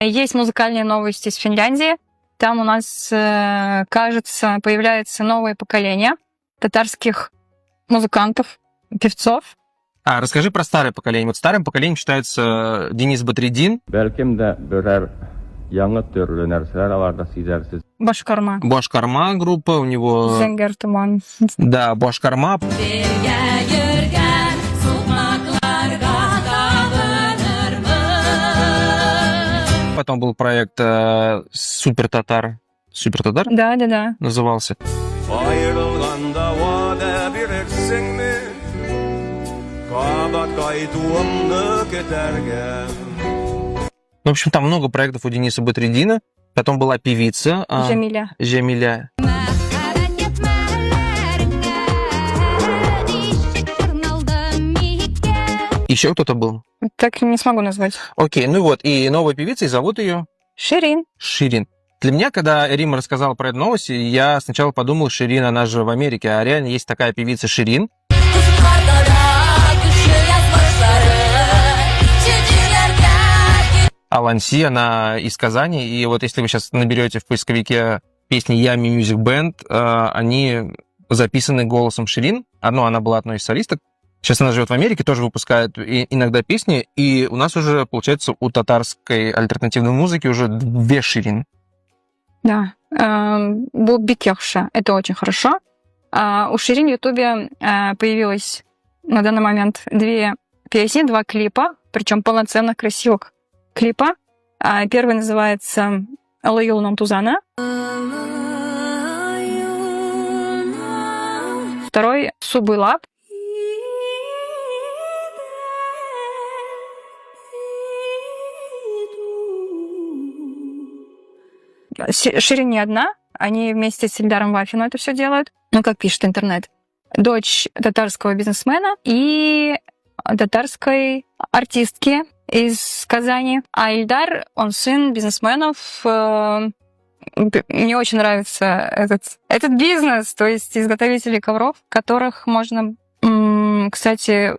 Есть музыкальные новости из Финляндии. Там у нас, кажется, появляется новое поколение татарских музыкантов, певцов. Расскажи про старое поколение. Вот старым поколением считается Денис Батридин. Башкарма. Башкарма группа у него. Зенгер Туман. Да, Башкарма. Потом был проект Супер Татар. Супер Татар? Да. Назывался. В общем, там много проектов у Дениса Батридина. Потом была певица Жамиля. Еще кто-то был? Так не смогу назвать. Окей, ну вот, и новая певица, и зовут ее? Ширин. Для меня, когда Рима рассказала про эту новость, я сначала подумал, Ширин, она же в Америке, а реально есть такая певица Ширин. Аланси, она из Казани, и вот если вы сейчас наберете в поисковике песни Ями Music Band, они записаны голосом Ширин. Она была одной из солисток. Сейчас она живет в Америке, тоже выпускает иногда песни, и у нас уже, получается, у татарской альтернативной музыки уже 2 Ширин. Да, Бекехша, это очень хорошо. У Ширин в Ютубе появилось на данный момент 2 песни, 2 клипа, причем полноценных, красивых клипа. Первый называется «Алаюл Нантузана». Второй «Субылап». Ширин не одна, они вместе с Ильдаром Вафиным это все делают. Как пишет интернет. Дочь татарского бизнесмена и татарской артистки из Казани. А Ильдар, он сын бизнесменов. Мне очень нравится этот бизнес, то есть изготовители ковров, которых можно, кстати,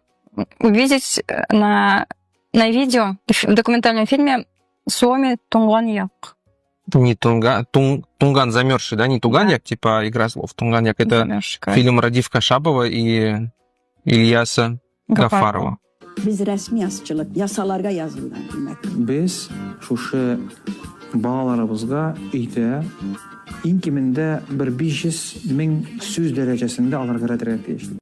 увидеть на видео в документальном фильме «Суоми Тунган-як». Не Тунган замерзший, да? Не Туганьяк, да. Типа игра слов. Тунган-як — это замерзший, фильм Радив Кашабова и Ильяса Гафарова. Biz resmiyatçılık yasalarga yazılgan demek. Biz şuşu balalarımızga ite inkiminde bir 500 min süz derecesinde alırgara direkt değişti.